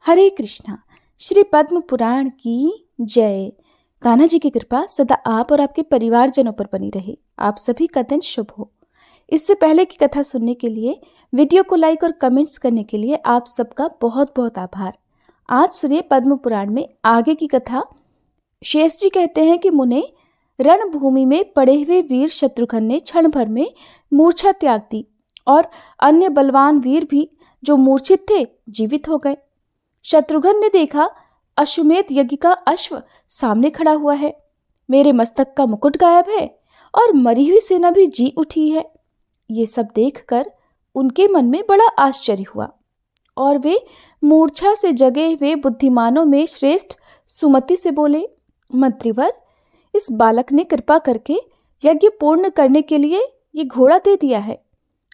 हरे कृष्णा। श्री पद्म पुराण की जय। कान्हा जी की कृपा सदा आप और आपके परिवारजनों पर बनी रहे। आप सभी का दिन शुभ हो। इससे पहले की कथा सुनने के लिए, वीडियो को लाइक और कमेंट्स करने के लिए आप सबका बहुत बहुत आभार। आज सुनिए पद्म पुराण में आगे की कथा। शेष जी कहते हैं कि मुने, रणभूमि में पड़े हुए वीर शत्रुघ्न ने क्षण भर में मूर्छा त्याग दी और अन्य बलवान वीर भी जो मूर्छित थे जीवित हो गए। शत्रुघ्न ने देखा, अश्वमेध यज्ञ का अश्व सामने खड़ा हुआ है, मेरे मस्तक का मुकुट गायब है और मरी हुई सेना भी जी उठी है। ये सब देखकर उनके मन में बड़ा आश्चर्य हुआ और वे मूर्छा से जगे हुए बुद्धिमानों में श्रेष्ठ सुमति से बोले, मंत्रीवर, इस बालक ने कृपा करके यज्ञ पूर्ण करने के लिए ये घोड़ा दे दिया है।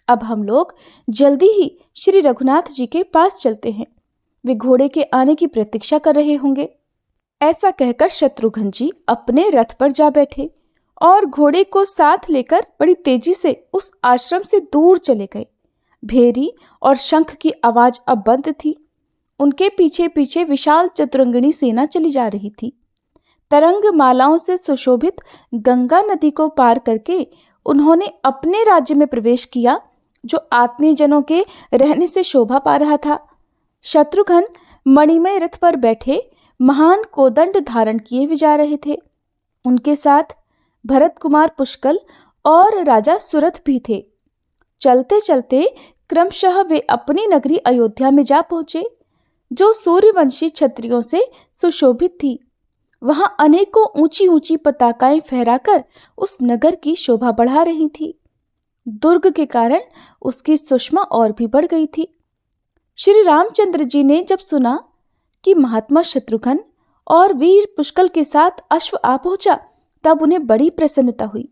अब हम लोग जल्दी ही श्री रघुनाथ जी के पास चलते हैं, वे घोड़े के आने की प्रतीक्षा कर रहे होंगे। ऐसा कहकर शत्रुघ्न जी अपने रथ पर जा बैठे और घोड़े को साथ लेकर बड़ी तेजी से उस आश्रम से दूर चले गए। भेरी और शंख की आवाज अब बंद थी। उनके पीछे पीछे विशाल चतुरंगिणी सेना चली जा रही थी। तरंग मालाओं से सुशोभित गंगा नदी को पार करके उन्होंने अपने राज्य में प्रवेश किया, जो आत्मीय जनों के रहने से शोभा पा रहा था। शत्रुघ्न मणिमय रथ पर बैठे महान कोदंड धारण किए हुए जा रहे थे। उनके साथ भरत कुमार पुष्कल और राजा सुरथ भी थे। चलते चलते क्रमशः वे अपनी नगरी अयोध्या में जा पहुंचे, जो सूर्यवंशी क्षत्रियों से सुशोभित थी। वहां अनेकों ऊंची ऊंची पताकाएं फहराकर उस नगर की शोभा बढ़ा रही थी। दुर्ग के कारण उसकी सुषमा और भी बढ़ गई थी। श्री रामचंद्र जी ने जब सुना कि महात्मा शत्रुघ्न और वीर पुष्कल के साथ अश्व आ पहुंचा, तब उन्हें बड़ी प्रसन्नता हुई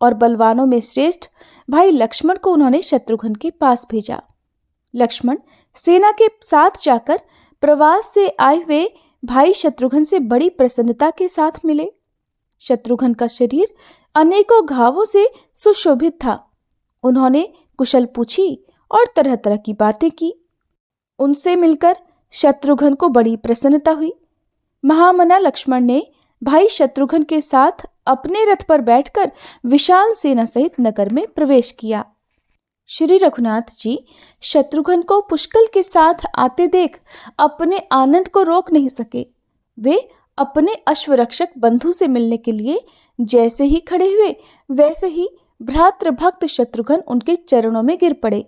और बलवानों में श्रेष्ठ भाई लक्ष्मण को उन्होंने शत्रुघ्न के पास भेजा। लक्ष्मण सेना के साथ जाकर प्रवास से आए हुए भाई शत्रुघ्न से बड़ी प्रसन्नता के साथ मिले। शत्रुघ्न का शरीर अनेकों घावों से सुशोभित था। उन्होंने कुशल पूछी और तरह तरह की बातें की। उनसे मिलकर शत्रुघ्न को बड़ी प्रसन्नता हुई। महामना लक्ष्मण ने भाई शत्रुघ्न के साथ अपने रथ पर बैठकर विशाल सेना सहित नगर में प्रवेश किया। श्री रघुनाथ जी शत्रुघ्न को पुष्कल के साथ आते देख अपने आनंद को रोक नहीं सके। वे अपने अश्वरक्षक बंधु से मिलने के लिए जैसे ही खड़े हुए, वैसे ही भ्रातृभक्त शत्रुघ्न उनके चरणों में गिर पड़े।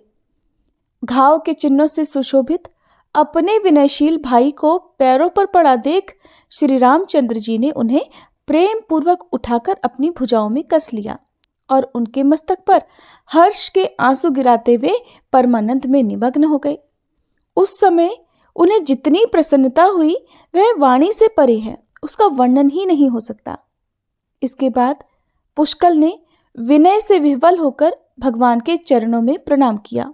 घाव के चिन्हों से सुशोभित अपने विनयशील भाई को पैरों पर पड़ा देख श्री रामचंद्र जी ने उन्हें प्रेम पूर्वक उठाकर अपनी भुजाओं में कस लिया और उनके मस्तक पर हर्ष के आंसू गिराते हुए परमानंद में निमग्न हो गए। उस समय उन्हें जितनी प्रसन्नता हुई वह वाणी से परे है, उसका वर्णन ही नहीं हो सकता। इसके बाद पुष्कल ने विनय से विह्वल होकर भगवान के चरणों में प्रणाम किया।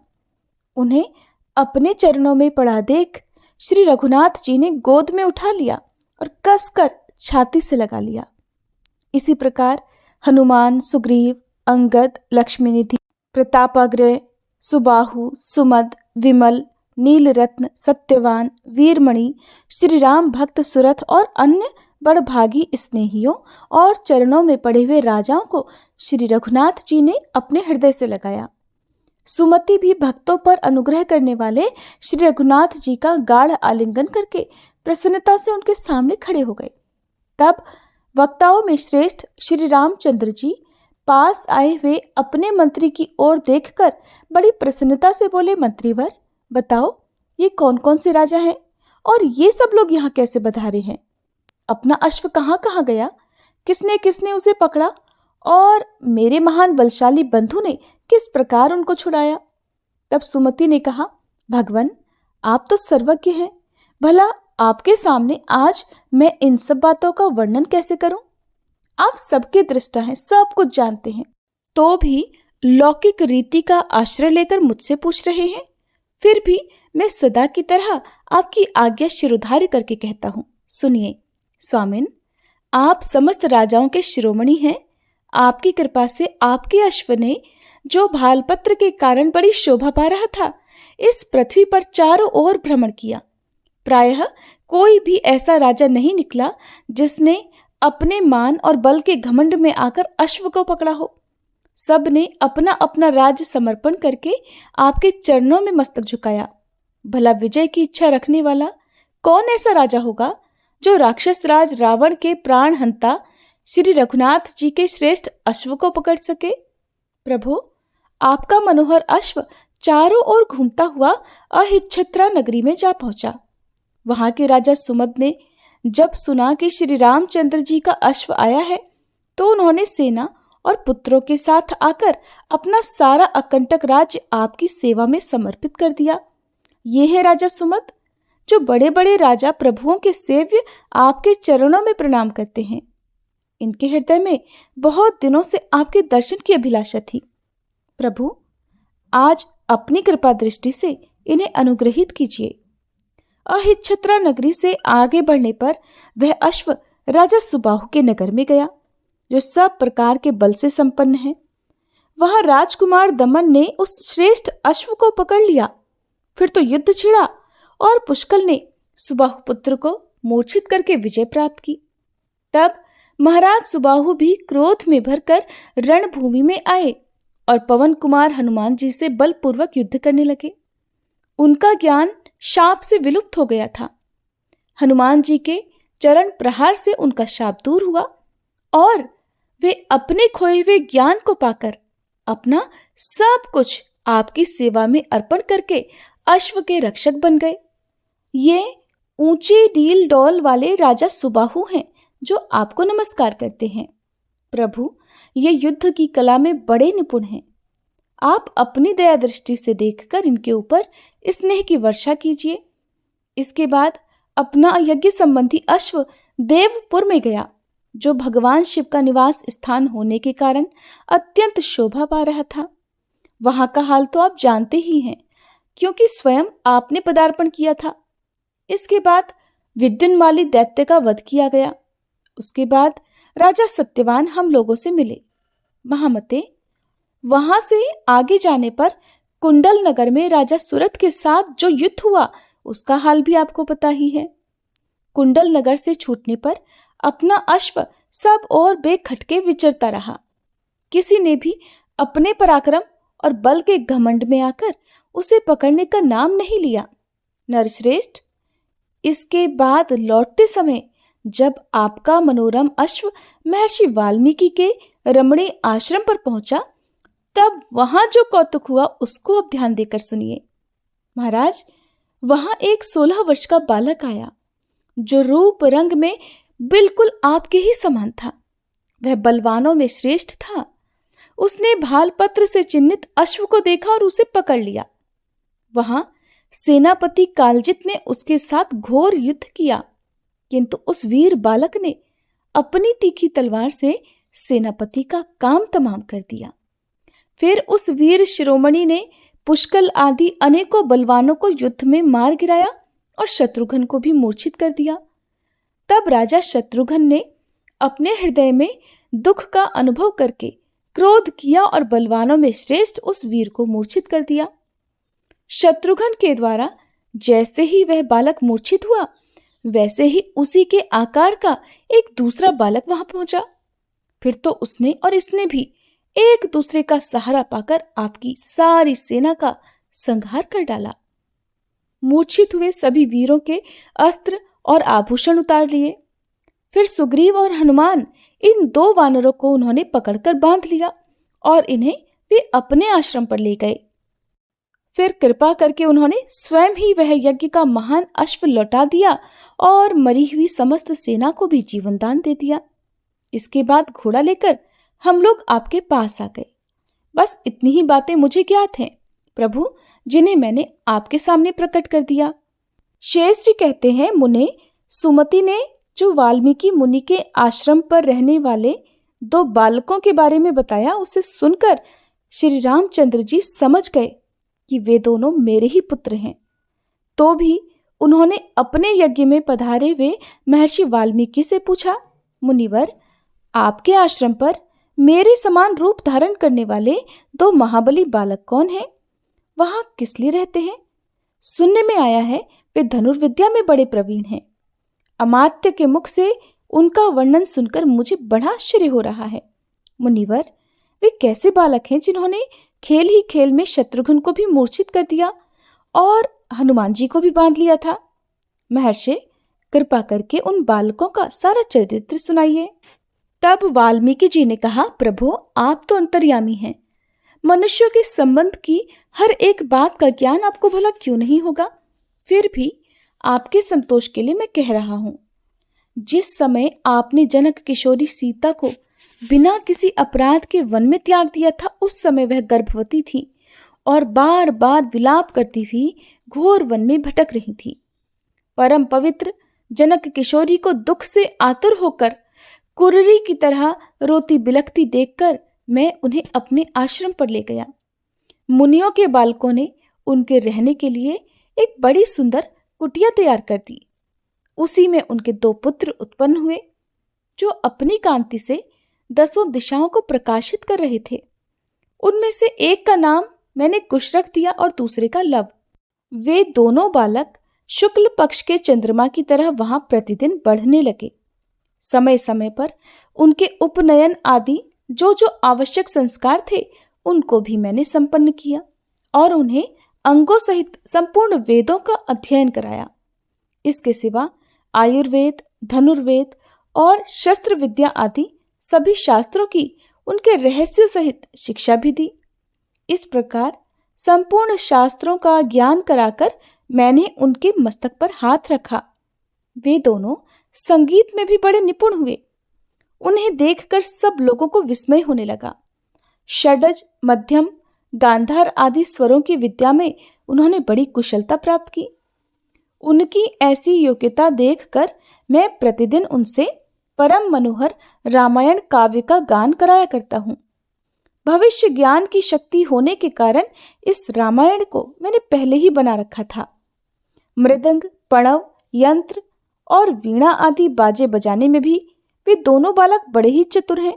उन्हें अपने चरणों में पड़ा देख श्री रघुनाथ जी ने गोद में उठा लिया और कसकर छाती से लगा लिया। इसी प्रकार हनुमान, सुग्रीव, अंगद, लक्ष्मीनिधि, प्रतापाग्रह, सुबाहु, सुमद, विमल, नीलरत्न, सत्यवान, वीरमणि, श्री राम भक्त सुरथ और अन्य बड़भागी स्नेहियों और चरणों में पड़े हुए राजाओं को श्री रघुनाथ जी ने अपने हृदय से लगाया। सुमति भी भक्तों पर अनुग्रह करने वाले श्री रघुनाथ जी का गाढ़ आलिंगन करके प्रसन्नता से उनके सामने खड़े हो गए। तब वक्ताओं में श्रेष्ठ श्री रामचंद्र जी पास आए हुए अपने मंत्री की ओर देखकर बड़ी प्रसन्नता से बोले, मंत्रीवर, बताओ ये कौन कौन से राजा हैं और ये सब लोग यहाँ कैसे बधारे हैं? अपना अश्व कहाँ कहाँ गया? किसने किसने उसे पकड़ा और मेरे महान बलशाली बंधु ने किस प्रकार उनको छुड़ाया? तब सुमति ने कहा, भगवान, आप तो सर्वज्ञ हैं, भला आपके सामने आज मैं इन सब बातों का वर्णन कैसे करूं? आप सबके दृष्टा हैं, सब कुछ जानते हैं, तो भी लौकिक रीति का आश्रय लेकर मुझसे पूछ रहे हैं। फिर भी मैं सदा की तरह आपकी आज्ञा शिरोधार्य करके कहता हूं, सुनिए। स्वामिन, आप समस्त राजाओं के शिरोमणि हैं। आपकी कृपा से आपके अश्व ने, जो भालपत्र के कारण बड़ी शोभा पा रहा था, इस पृथ्वी पर चारों ओर भ्रमण किया। प्रायः कोई भी ऐसा राजा नहीं निकला जिसने अपने मान और बल के घमंड में आकर अश्व को पकड़ा हो। सब ने अपना अपना राज्य समर्पण करके आपके चरणों में मस्तक झुकाया। भला विजय की इच्छा रखने वाला कौन ऐसा राजा होगा जो राक्षस राज रावण के प्राण हंता श्री रघुनाथ जी के श्रेष्ठ अश्व को पकड़ सके? प्रभु, आपका मनोहर अश्व चारों ओर घूमता हुआ अहिच्छत्रा नगरी में जा पहुंचा। वहां के राजा सुमद ने जब सुना कि श्री रामचंद्र जी का अश्व आया है तो उन्होंने सेना और पुत्रों के साथ आकर अपना सारा अकंटक राज्य आपकी सेवा में समर्पित कर दिया। ये है राजा सुमद, जो बड़े बड़े राजा प्रभुओं के सेव्य आपके चरणों में प्रणाम करते हैं। इनके हृदय में बहुत दिनों से आपके दर्शन की अभिलाषा थी। प्रभु, आज अपनी कृपा दृष्टि से इन्हें अनुग्रहित कीजिए। अहिच्छत्रा नगरी से आगे बढ़ने पर वह अश्व राजा सुबाहु के नगर में गया, जो सब प्रकार के बल से संपन्न है। वहां राजकुमार दमन ने उस श्रेष्ठ अश्व को पकड़ लिया। फिर तो युद्ध छिड़ा और पुष्कल ने सुबाहु पुत्र को मूर्छित करके विजय प्राप्त की। तब महाराज सुबाहु भी क्रोध में भरकर रणभूमि में आए और पवन कुमार हनुमान जी से बलपूर्वक युद्ध करने लगे। उनका ज्ञान शाप से विलुप्त हो गया था। हनुमान जी के चरण प्रहार से उनका शाप दूर हुआ और वे अपने खोए हुए ज्ञान को पाकर अपना सब कुछ आपकी सेवा में अर्पण करके अश्व के रक्षक बन गए। ये ऊंचे डील डौल वाले राजा सुबाहु हैं जो आपको नमस्कार करते हैं। प्रभु, ये युद्ध की कला में बड़े निपुण हैं। आप अपनी दया दृष्टि से देखकर इनके ऊपर स्नेह की वर्षा कीजिए। इसके बाद अपना यज्ञ संबंधी अश्व देवपुर में गया, जो भगवान शिव का निवास स्थान होने के कारण अत्यंत शोभा पा रहा था। वहां का हाल तो आप जानते ही हैं, क्योंकि स्वयं आपने पदार्पण किया था। इसके बाद विद्युन्माली दैत्य का वध किया गया। उसके बाद राजा सत्यवान हम लोगों से मिले। महामते, वहां से आगे जाने पर कुंडल नगर में राजा सूरत के साथ जो युद्ध हुआ उसका हाल भी आपको पता ही है। कुंडल नगर से छूटने पर अपना अश्व सब और बेखटके विचरता रहा। किसी ने भी अपने पराक्रम और बल के घमंड में आकर उसे पकड़ने का नाम नहीं लिया। नरश्रेष्ठ, इसके बाद लौटते समय जब आपका मनोरम अश्व महर्षि वाल्मीकि के रमणी आश्रम पर पहुंचा, तब वहां जो कौतुक हुआ उसको अब ध्यान देकर सुनिए। महाराज, वहां एक 16 वर्ष का बालक आया, जो रूप रंग में बिल्कुल आपके ही समान था। वह बलवानों में श्रेष्ठ था। उसने भाल पत्र से चिन्हित अश्व को देखा और उसे पकड़ लिया। वहां सेनापति कालजित ने उसके साथ घोर युद्ध किया, किंतु उस वीर बालक ने अपनी तीखी तलवार से सेनापति का काम तमाम कर दिया। फिर उस वीर शिरोमणि ने पुष्कल आदि अनेकों बलवानों को युद्ध में मार गिराया और शत्रुघ्न को भी मूर्छित कर दिया। तब राजा शत्रुघ्न ने अपने हृदय में दुख का अनुभव करके क्रोध किया और बलवानों में श्रेष्ठ उस वीर को मूर्छित कर दिया। शत्रुघ्न के द्वारा जैसे ही वह बालक मूर्छित हुआ, वैसे ही उसी के आकार का एक दूसरा बालक वहां पहुंचा। फिर तो उसने और इसने भी एक दूसरे का सहारा पाकर आपकी सारी सेना का संहार कर डाला। मूर्छित हुए सभी वीरों के अस्त्र और आभूषण उतार लिए। फिर सुग्रीव और हनुमान, इन 2 वानरों को उन्होंने पकड़कर बांध लिया और इन्हें वे अपने आश्रम पर ले गए। फिर कृपा करके उन्होंने स्वयं ही वह यज्ञ का महान अश्व लौटा दिया और मरी हुई समस्त सेना को भी जीवन दान दे दिया। इसके बाद घोड़ा लेकर हम लोग आपके पास आ गए। बस इतनी ही बातें मुझे ज्ञात हैं प्रभु, जिन्हें मैंने आपके सामने प्रकट कर दिया। शेष जी कहते हैं, मुने, सुमति ने जो वाल्मीकि मुनि के आश्रम पर रहने वाले 2 बालकों के बारे में बताया, उसे सुनकर श्री रामचंद्र जी समझ गए कि वे दोनों मेरे ही पुत्र हैं। तो भी उन्होंने अपने यज्ञ में पधारे हुए महर्षि वाल्मीकि से पूछा, मुनिवर, आपके आश्रम पर मेरे समान रूप धारण करने वाले 2 महाबली बालक कौन हैं? वहां किस लिए रहते हैं? सुनने में आया है वे धनुर्विद्या में बड़े प्रवीण हैं। अमात्य के मुख से उनका वर्णन सुनकर मुझे बड़ा आश्चर्य हो रहा है। मुनिवर, वे कैसे बालक हैं जिन्होंने खेल ही खेल में शत्रुघ्न को भी मूर्छित कर दिया और हनुमान जी को भी बांध लिया था। महर्षि, कृपा करके उन बालकों का सारा चरित्र सुनाइए। तब वाल्मीकि जी ने कहा, प्रभु, आप तो अंतर्यामी हैं। मनुष्यों के संबंध की हर एक बात का ज्ञान आपको भला क्यों नहीं होगा? फिर भी आपके संतोष के लिए मैं कह रहा हूं। जिस समय आपने जनक किशोरी सीता को बिना किसी अपराध के वन में त्याग दिया था, उस समय वह गर्भवती थी और बार बार विलाप करती हुई घोर वन में भटक रही थी। परम पवित्र जनक किशोरी को दुख से आतुर होकर कुर्री की तरह रोती बिलखती देखकर मैं उन्हें अपने आश्रम पर ले गया। मुनियों के बालकों ने उनके रहने के लिए एक बड़ी सुंदर कुटिया तैयार कर दी। उसी में उनके 2 पुत्र उत्पन्न हुए, जो अपनी कांति से 10 दिशाओं को प्रकाशित कर रहे थे। उनमें से एक का नाम मैंने कुश रख दिया और दूसरे का लव। वे दोनों बालक शुक्ल पक्ष के चंद्रमा की तरह वहां प्रतिदिन बढ़ने लगे। समय समय पर उनके उपनयन आदि जो जो आवश्यक संस्कार थे, उनको भी मैंने संपन्न किया और उन्हें अंगों सहित संपूर्ण वेदों का अध्ययन कराया। इसके सिवा आयुर्वेद, धनुर्वेद और शस्त्र विद्या आदि सभी शास्त्रों की उनके रहस्यों सहित शिक्षा भी दी। इस प्रकार संपूर्ण शास्त्रों का ज्ञान कराकर मैंने उनके मस्तक पर हाथ रखा। वे दोनों संगीत में भी बड़े निपुण हुए। उन्हें देखकर सब लोगों को विस्मय होने लगा। षडज, मध्यम, गांधार आदि स्वरों की विद्या में उन्होंने बड़ी कुशलता प्राप्त की। उनकी ऐसी योग्यता देखकर मैं प्रतिदिन उनसे परम मनोहर रामायण काव्य का गान कराया करता हूँ। भविष्य ज्ञान की शक्ति होने के कारण इस रामायण को मैंने पहले ही बना रखा था। मृदंग, पणव, यंत्र और वीणा आदि बाजे बजाने में भी वे दोनों बालक बड़े ही चतुर हैं।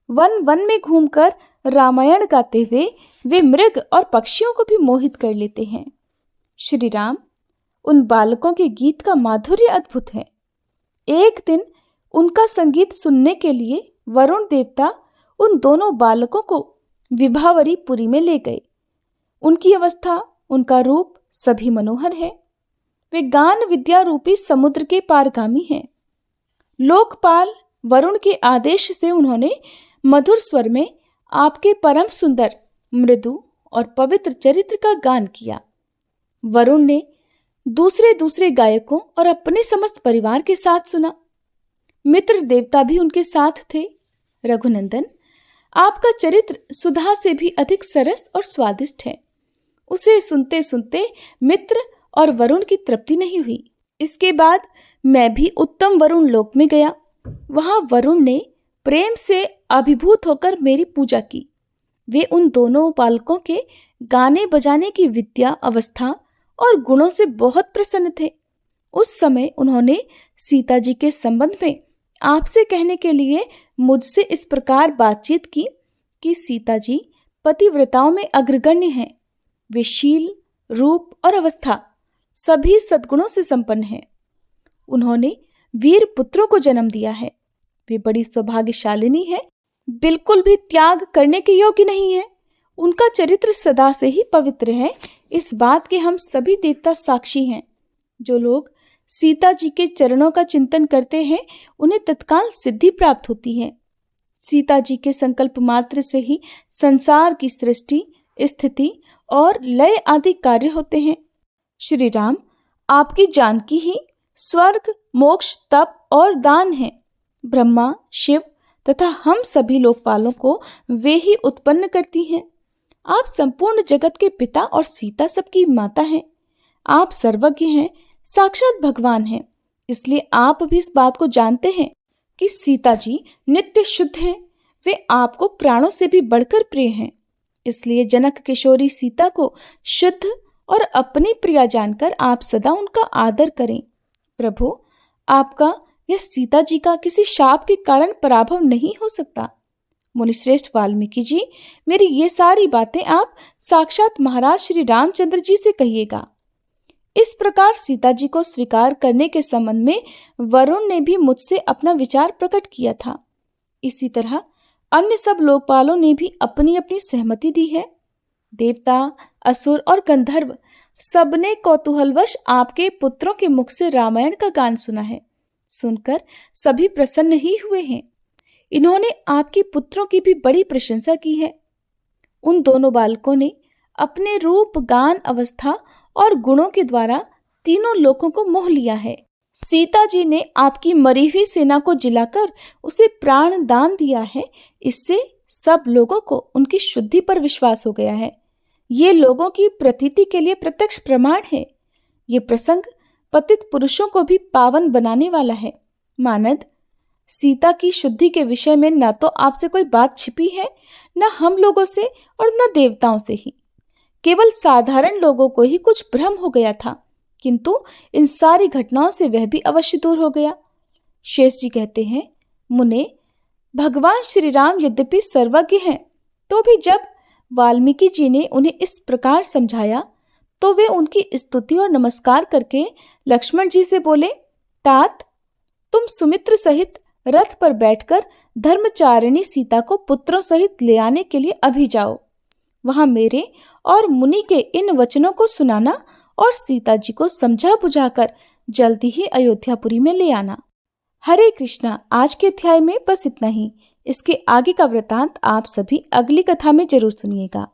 वन वन में घूमकर रामायण गाते हुए वे मृग और पक्षियों को भी मोहित कर लेते हैं। श्री राम, उन बालकों के गीत का माधुर्य अद्भुत है। एक दिन उनका संगीत सुनने के लिए वरुण देवता उन दोनों बालकों को विभावरी पुरी में ले गए। उनकी अवस्था, उनका रूप सभी मनोहर है। वे गान विद्या रूपी समुद्र के पारगामी हैं। लोकपाल वरुण के आदेश से उन्होंने मधुर स्वर में आपके परम सुंदर, मृदु और पवित्र चरित्र का गान किया। वरुण ने दूसरे दूसरे गायकों और अपने समस्त परिवार के साथ सुना। मित्र देवता भी उनके साथ थे। रघुनंदन, आपका चरित्र सुधा से भी अधिक सरस और स्वादिष्ट है। उसे सुनते सुनते मित्र और वरुण की तृप्ति नहीं हुई। इसके बाद मैं भी उत्तम वरुण लोक में गया। वहां वरुण ने प्रेम से अभिभूत होकर मेरी पूजा की। वे उन दोनों बालकों के गाने बजाने की विद्या, अवस्था और गुणों से बहुत प्रसन्न थे। उस समय उन्होंने सीता जी के संबंध में आपसे कहने के लिए मुझसे इस प्रकार बातचीत की कि सीता जी पतिव्रताओं में अग्रगण्य हैं। वे शील, रूप और अवस्था सभी सद्गुणों से संपन्न हैं। उन्होंने वीर पुत्रों को जन्म दिया है। वे बड़ी सौभाग्यशालिनी है, बिल्कुल भी त्याग करने के योग्य नहीं है। उनका चरित्र सदा से ही पवित्र है। इस बात के हम सभी देवता साक्षी हैं। जो लोग सीता जी के चरणों का चिंतन करते हैं, उन्हें तत्काल सिद्धि प्राप्त होती है। सीता जी के संकल्प मात्र से ही संसार की सृष्टि, स्थिति और लय आदि कार्य होते हैं। श्री राम, आपकी जानकी ही स्वर्ग, मोक्ष, तप और दान है। ब्रह्मा, शिव तथा हम सभी लोकपालों को वे ही उत्पन्न करती हैं। आप संपूर्ण जगत के पिता और सीता सबकी माता हैं। आप सर्वज्ञ हैं, साक्षात भगवान हैं। इसलिए आप भी इस बात को जानते हैं कि सीता जी नित्य शुद्ध हैं। वे आपको प्राणों से भी बढ़कर प्रिय हैं। इसलिए जनक किशोरी सीता को शुद्ध और अपनी प्रिया जानकर आप सदा उनका आदर करें। प्रभु, आपका यह सीता जी का किसी शाप के कारण पराभव नहीं हो सकता। मुनिश्रेष्ठ वाल्मीकि जी, मेरी ये सारी बातें आप साक्षात महाराज श्री रामचंद्र जी से कहिएगा। इस प्रकार सीता जी को स्वीकार करने के संबंध में वरुण ने भी मुझसे अपना विचार प्रकट किया था। इसी तरह अन्य सब लोकपालों ने भी अपनी अपनी सहमति दी है। देवता, असुर और गंधर्व सबने कौतूहलवश आपके पुत्रों के मुख से रामायण का गान सुना है। सुनकर सभी प्रसन्न ही हुए हैं। इन्होंने आपके पुत्रों की भी बड़ी प्रशंसा की है। उन दोनों बालकों ने अपने रूप, गान, अवस्था और गुणों के द्वारा तीनों लोगों को मोह लिया है। सीता जी ने आपकी मरी हुई सेना को जिलाकर उसे प्राण दान दिया है। इससे सब लोगों को उनकी शुद्धि पर विश्वास हो गया है। ये लोगों की प्रतीति के लिए प्रत्यक्ष प्रमाण है। ये प्रसंग पतित पुरुषों को भी पावन बनाने वाला है। मानद, सीता की शुद्धि के विषय में न तो आपसे कोई बात छिपी है, न हम लोगों से और न देवताओं से ही। केवल साधारण लोगों को ही कुछ भ्रम हो गया था, किंतु इन सारी घटनाओं से वह भी अवश्य दूर हो गया। शेष जी कहते हैं, मुने, भगवान श्री राम यद्यपि सर्वज्ञ हैं, तो भी जब वाल्मीकि जी ने उन्हें इस प्रकार समझाया तो वे उनकी स्तुति और नमस्कार करके लक्ष्मण जी से बोले, तात, तुम सुमित्र सहित रथ पर बैठकर धर्मचारिणी सीता को पुत्रों सहित ले आने के लिए अभी जाओ। वहां मेरे और मुनि के इन वचनों को सुनाना और सीता जी को समझा बुझाकर जल्दी ही अयोध्यापुरी में ले आना। हरे कृष्णा। आज के अध्याय में बस इतना ही। इसके आगे का वृतांत आप सभी अगली कथा में जरूर सुनिएगा।